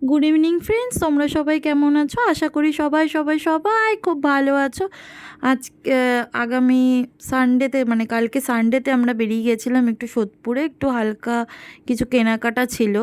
Good evening friends, তোমরা সবাই কেমন আছো? আশা করি সবাই সবাই সবাই খুব ভালো আছো। আজ আগামী সানডেতে মানে কালকে সানডেতে আমরা বেরিয়ে গেছিলাম একটু সোদপুরে, একটু হালকা কিছু কেনাকাটা ছিল।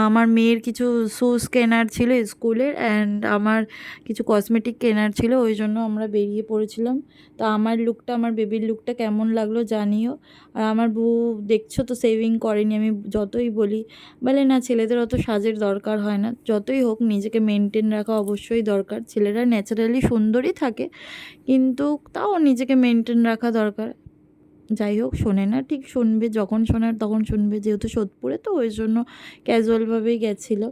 আমার মেয়ের কিছু শুজ কেনার ছিল স্কুলের, অ্যান্ড আমার কিছু কসমেটিক কেনার ছিল, ওই জন্য আমরা বেরিয়ে পড়েছিলাম। তো আমার লুকটা, আমার বেবির লুকটা কেমন লাগলো জানিও। আর আমার বউ দেখছো তো সেভিং করেনি, আমি যতই বলি বলে না ছেলেদের অত সাজের দরকার হয় না, যতই হোক নিজেকে মেনটেন রাখা অবশ্যই দরকার। ছেলেরা ন্যাচারালি সুন্দরই থাকে, কিন্তু তাও নিজেকে মেনটেন রাখা দরকার। যাই হোক, শোনে না, ঠিক শুনবে, যখন শোনার তখন শুনবে, যেহেতু সোদপুরে তো ওই জন্য ক্যাজুয়ালভাবেই গেছিলো।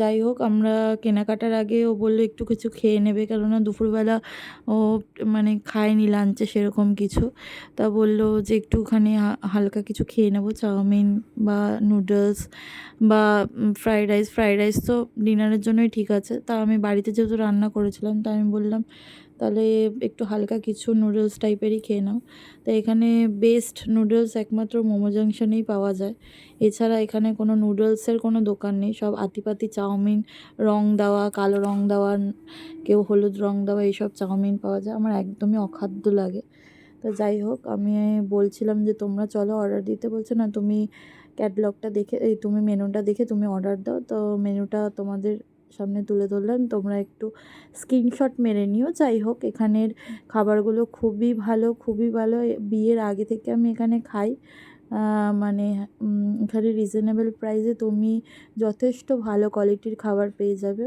যাই হোক, আমরা কেনাকাটার আগে ও বললো একটু কিছু খেয়ে নেবে, কেননা দুপুরবেলা ও মানে খায়নি লাঞ্চে সেরকম কিছু। তা বললো যে একটুখানি হালকা কিছু খেয়ে নেবো, চাউমিন বা নুডলস বা ফ্রাইড রাইস তো ডিনারের জন্যই ঠিক আছে। তা আমি বাড়িতে যেহেতু রান্না করেছিলাম, তা আমি বললাম তাহলে একটু হালকা কিছু নুডলস টাইপেরই খেয়ে নাও। তো এখানে বেস্ট নুডলস একমাত্র মোমো জাংশনেই পাওয়া যায়। এছাড়া এখানে কোনো নুডলসের কোনো দোকান নেই, সব আতিপাতি চাউমিন, রং দেওয়া, কালো রং দেওয়া, কেউ হলুদ রং দেওয়া, এইসব চাউমিন পাওয়া যায়। আমার একদমই অখাদ্য লাগে। তো যাই হোক, আমি বলছিলাম যে তোমরা চলো অর্ডার দিতে, বলছে না তুমি ক্যাটলগটা দেখে, তুমি মেনুটা দেখে তুমি অর্ডার দাও। তো মেনুটা তোমাদের সামনে তুলে ধরলাম, তোমরা একটু স্ক্রিনশট মেরে নিও। যাই হোক, এখানের খাবারগুলো খুবই ভালো, খুবই ভালো। বিয়ের আগে থেকে আমি এখানে খাই, মানে এখানে রিজনেবল প্রাইসে তুমি যথেষ্ট ভালো কোয়ালিটির খাবার পেয়ে যাবে।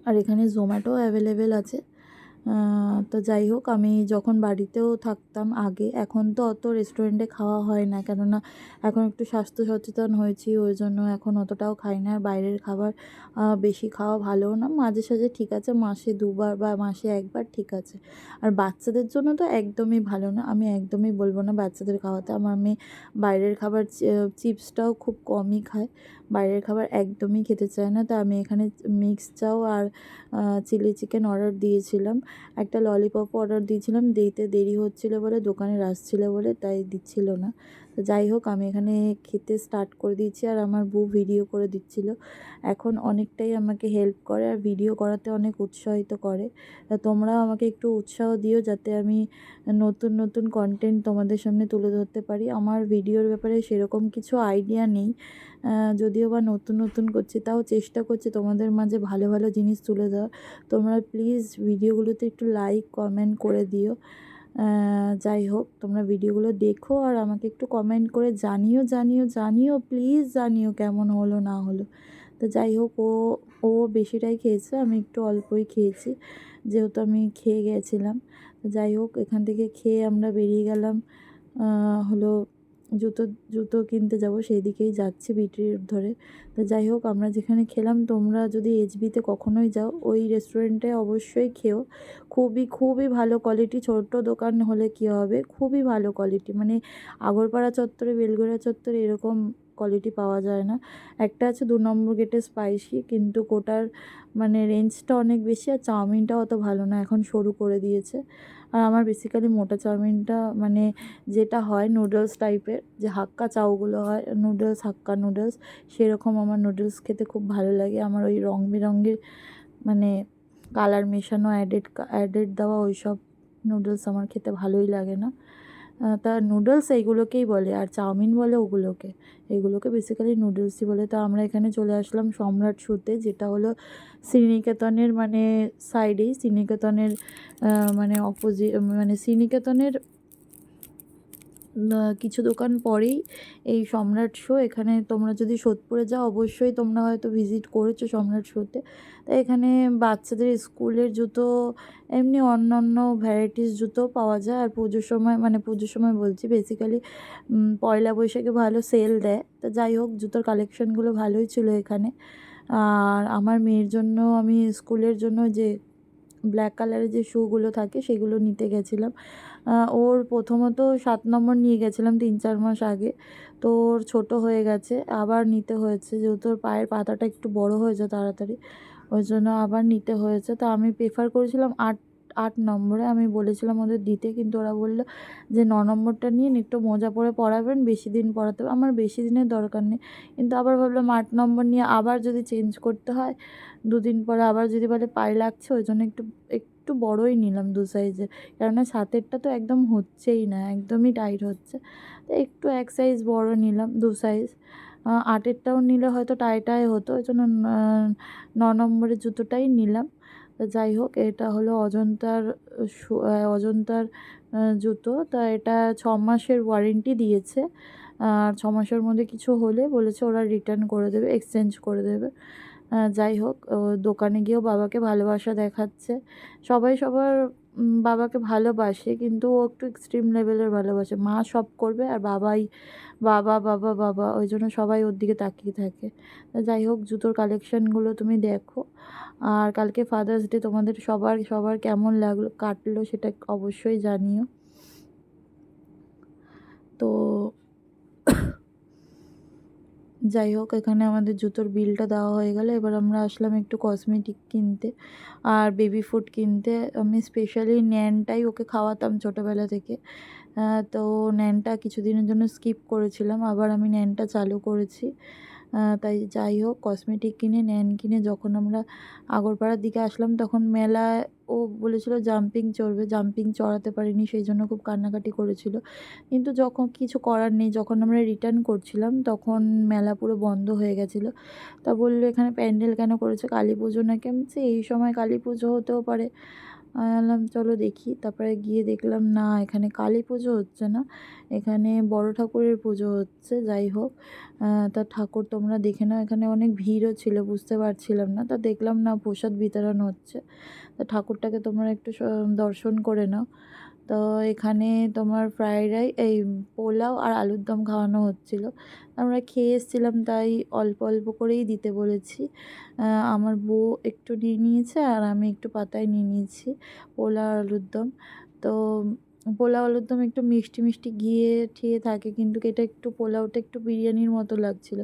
আর এখানে জোম্যাটো অ্যাভেলেবেল আছে। তো যাই হোক, আমি যখন বাড়িতেও থাকতাম আগে, এখন তো অত রেস্টুরেন্টে খাওয়া হয় না, কেননা এখন একটু স্বাস্থ্য সচেতন হয়েছি, ওই জন্য এখন অতটাও খাই না। আর বাইরের খাবার বেশি খাওয়া ভালোও না, মাঝে সাঝে ঠিক আছে, মাসে দুবার বা মাসে একবার ঠিক আছে। আর বাচ্চাদের জন্য তো একদমই ভালো না, আমি একদমই বলবো না বাচ্চাদের খাওয়াতে। আমার মেয়ে বাইরের খাবার, চিপসটাও খুব কমই খায়, বাইরের খাবার একদমই খেতে চায় না। তো আমি এখানে মিক্স চাও আর চিলি চিকেন অর্ডার দিয়েছিলাম, একটা ললিপপও অর্ডার দিয়েছিলাম, দিতে দেরি হচ্ছিলো বলে, দোকানের আসছিলো বলে, তাই দিচ্ছিল না। তো যাই হোক, আমি এখানে খেতে স্টার্ট করে দিয়েছি, আর আমার বউ ভিডিও করে দিচ্ছিল। এখন অনেকটাই আমাকে হেল্প করে আর ভিডিও করাতে অনেক উৎসাহিত করে। তোমরাও আমাকে একটু উৎসাহ দিও, যাতে আমি নতুন নতুন কন্টেন্ট তোমাদের সামনে তুলে ধরতে পারি। আমার ভিডিওর ব্যাপারে সেরকম কিছু আইডিয়া নেই, যদিও বা নতুন নতুন করছি, তাও চেষ্টা করছি তোমাদের মাঝে ভালো ভালো জিনিস তুলে দেওয়ার। তোমরা প্লিজ ভিডিওগুলোতে একটু লাইক কমেন্ট করে দিও। যাই হোক, তোমরা ভিডিওগুলো দেখো আর আমাকে একটু কমেন্ট করে জানিও জানিও জানিও, প্লিজ জানিও কেমন হলো না হলো। তো যাই হোক, ও বেশিটাই খেয়েছে, আমি একটু অল্পই খেয়েছি, যেহেতু আমি খেয়ে গেছিলাম। যাই হোক, এখান থেকে খেয়ে আমরা বেরিয়ে গেলাম হলো জুতো জুতো কিনতে যাব, সেই দিকেই যাচ্ছি বিটির ধরে। তো যাই হোক, আমরা যেখানে খেলাম, তোমরা যদি এইচবিতে কখনোই যাও, ওই রেস্টুরেন্টে অবশ্যই খেও। খুবই খুবই ভালো কোয়ালিটি, ছোট্ট দোকান হলে কী হবে, খুবই ভালো কোয়ালিটি। মানে আগরপাড়া চত্বরে, বেলঘড়িয়া চত্বরে এরকম কোয়ালিটি পাওয়া যায় না। একটা আছে 2 নম্বর গেটে স্পাইসি, কিন্তু কোটার মানে রেঞ্জটা অনেক বেশি, আর চাউমিনটাও অত ভালো না, এখন সরু করে দিয়েছে। আর আমার বেসিক্যালি মোটা চাউমিনটা, মানে যেটা হয় নুডলস টাইপের, যে হাক্কা চাউগুলো হয়, নুডলস, হাক্কা নুডলস, সেরকম আমার নুডলস খেতে খুব ভালো লাগে। আমার ওই রং বেরঙের মানে কালার মেশানো, অ্যাডেড দেওয়া ওই সব নুডলস আমার খেতে ভালোই লাগে না। তা নুডলস এইগুলোকেই বলে, আর চাউমিন বলে ওগুলোকে, এগুলোকে বেসিক্যালি নুডলসই বলে। তো আমরা এখানে চলে আসলাম সম্রাট শুতে, যেটা হলো শ্রীনিকেতনের মানে সাইডেই, শ্রীনিকেতনের মানে অপোজিট, মানে শ্রীনিকেতনের কিছু দোকান পরেই এই সম্রাট শো। এখানে তোমরা যদি সোদপুরে যাও, অবশ্যই তোমরা হয়তো ভিজিট করেছো সম্রাট শোতে। তাই এখানে বাচ্চাদের স্কুলের জুতো, এমনি অন্যান্য ভ্যারাইটিস জুতো পাওয়া যায়। আর পুজোর সময়, মানে পুজোর সময় বলছি, বেসিক্যালি পয়লা বৈশাখে ভালো সেল দেয়। তো যাই হোক, জুতোর কালেকশানগুলো ভালোই ছিল এখানে। আর আমার মেয়ের জন্য আমি স্কুলের জন্য যে ব্ল্যাক কালারের যে শুগুলো থাকে সেগুলো নিতে গেছিলাম। ওর প্রথমত 7 নম্বর নিয়ে গেছিলাম 3-4 মাস আগে, তো ওর ছোটো হয়ে গেছে, আবার নিতে হয়েছে, যেহেতু ওর পায়ের পাতাটা একটু বড় হয়ে যায় তাড়াতাড়ি, ওই জন্য আবার নিতে হয়েছে। তো আমি প্রেফার করেছিলাম 8 নম্বরে আমি বলেছিলাম ওদের দিতে, কিন্তু ওরা বলল যে 9 নম্বরটা নিন, একটু মোজা পরে পরাবেন, বেশি দিন পরাতে হবে। আমার বেশি দিনের দরকার নেই, কিন্তু আবার ভাবলাম 8 নম্বর নিয়ে আবার যদি চেঞ্জ করতে হয় 2 দিন পরে, আবার যদি বলে পায়ে লাগছে, ওই জন্য একটু একটু বড়ই নিলাম 2 সাইজের। কেননা 7-এরটা তো একদম হচ্ছেই না, একদমই টাইট হচ্ছে। তো একটু 1 সাইজ বড় নিলাম, 2 সাইজ। 8-এরটাও নিলে হয়তো টাই হতো, ওই জন্য 9 নম্বরের জুতোটাই নিলাম। তো যাই হোক, এটা হলো অজন্তার জুতো। তা এটা 6 মাসের ওয়ারেন্টি দিয়েছে। আর 6 মাসের মধ্যে কিছু হলে বলেছে ওরা রিটার্ন করে দেবে, এক্সচেঞ্জ করে দেবে। যাই হোক, দোকানে গিয়েও বাবাকে ভালোবাসা দেখাচ্ছে। সবাই সবার বাবাকে ভালোবাসে, কিন্তু ও একটু এক্সট্রিম লেভেলের ভালোবাসে। মা সব করবে আর বাবা, বাবা, বাবা, ওই জন্য সবাই ওর দিকে তাকিয়ে থাকে। যাই হোক, জুতোর কালেকশানগুলো তুমি দেখো। আর কালকে ফাদার্স ডে তোমাদের সবার কেমন কাটলো সেটা অবশ্যই জানিও। তো যাই হোক, এখানে আমাদের জুতোর বিলটা দেওয়া হয়ে গেল। এবার আমরা আসলাম একটু কসমেটিক কিনতে আর বেবি ফুড কিনতে। আমি স্পেশালি ন্যানটাই ওকে খাওয়াতাম ছোটোবেলা থেকে। তো ন্যানটা কিছুদিনের জন্য স্কিপ করেছিলাম, আবার আমি ন্যানটা চালু করেছি। তাই যাই হোক, কসমেটিক কিনে ন্যান কিনে যখন আমরা আগরপাড়ার দিকে আসলাম, তখন মেলায় ও বলেছিল জাম্পিং চড়াতে পারিনি, সেই জন্য খুব কান্নাকাটি করেছিল। কিন্তু যখন কিছু করার নেই, যখন আমরা রিটার্ন করছিলাম তখন মেলা পুরো বন্ধ হয়ে গেছিলো। তা বললো এখানে প্যান্ডেল কেন করেছে, কালী পুজো নাকি? আমি বলছি এই সময় কালী পুজো হতেও পারে। আমি বললাম চলো দেখি। তারপরে গিয়ে দেখলাম না, এখানে কালী পুজো হচ্ছে না, এখানে বড় ঠাকুরের পুজো হচ্ছে। যাই হোক, তা ঠাকুর তোমরা দেখে নাও। এখানে অনেক ভিড়ও ছিল, বুঝতে পারছিলাম না। তা দেখলাম না, প্রসাদ বিতরণ হচ্ছে। তা ঠাকুরটাকে তোমরা একটু দর্শন করে নাও। তো এখানে তোমার এই পোলাও আর আলুর দম খাওয়ানো হচ্ছিলো। আমরা খেয়ে এসেছিলাম, তাই অল্প অল্প করেই দিতে বলেছি। আমার বউ একটু নিয়ে নিয়েছে আর আমি একটু পাতায় নিয়ে নিয়েছি পোলাও আর আলুর দম। তো পোলাও আলুর দম একটু মিষ্টি মিষ্টি ঘিয়ে ঠিয়ে থাকে, কিন্তু এটা একটু পোলাওটা একটু বিরিয়ানির মতো লাগছিলো।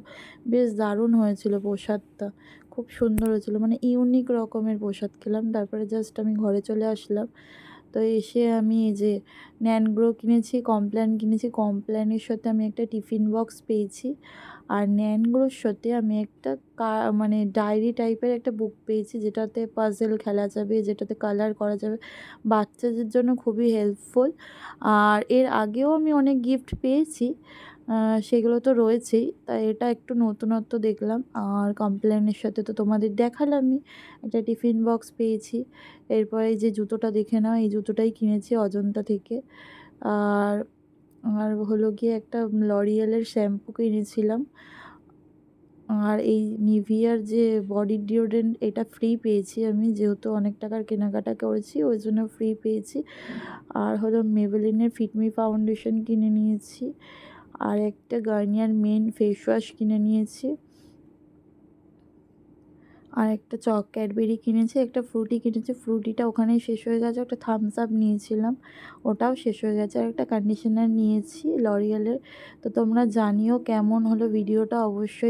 বেশ দারুণ হয়েছিল প্রসাদটা, খুব সুন্দর হয়েছিল, মানে ইউনিক রকমের প্রসাদ খেলাম। তারপরে জাস্ট আমি ঘরে চলে আসলাম। তো এসে আমি এই যে ন্যানগ্রো কিনেছি, কমপ্ল্যান কিনেছি। কমপ্ল্যানের সাথে আমি একটা টিফিন বক্স পেয়েছি, আর ন্যানগ্রোর সাথে আমি একটা মানে ডায়েরি টাইপের একটা বুক পেয়েছি, যেটাতে পাজেল খেলা যাবে, যেটাতে কালার করা যাবে। বাচ্চাদের জন্য খুবই হেল্পফুল। আর এর আগেও আমি অনেক গিফট পেয়েছি, সেগুলো তো রয়েছেই। তাই এটা একটু নতুনত্ব দেখলাম। আর কমপ্ল্যানের সাথে তো তোমাদের দেখালামই, একটা টিফিন বক্স পেয়েছি। এরপরে এই যে জুতোটা দেখে নাও, এই জুতোটাই কিনেছি অজন্তা থেকে। আর আর হলো গিয়ে একটা লরিয়েলের শ্যাম্পু কিনেছিলাম। আর এই নিভিয়ার যে বডি ডিওড্রেন্ট, এটা ফ্রি পেয়েছি আমি, যেহেতু অনেক টাকার কেনাকাটা করেছি ওই জন্য ফ্রি পেয়েছি। আর হলো মেবেলিনের ফিটমি ফাউন্ডেশন কিনে নিয়েছি, আর একটা গার্নিয়ার মেন ফেস ওয়াশ কিনে নিয়েছি, আর একটা ক্যাডবেরি কিনেছি, একটা ফ্রুটি কিনেছি। ফ্রুটিটা ওখানেই শেষ হয়ে গেছে। একটা থামস আপ নিয়েছিলাম, ওটাও শেষ হয়ে গেছে। আর একটা কন্ডিশনার নিয়েছি লরিয়ালের। তো তোমরা জানিও কেমন হলো ভিডিওটা, অবশ্যই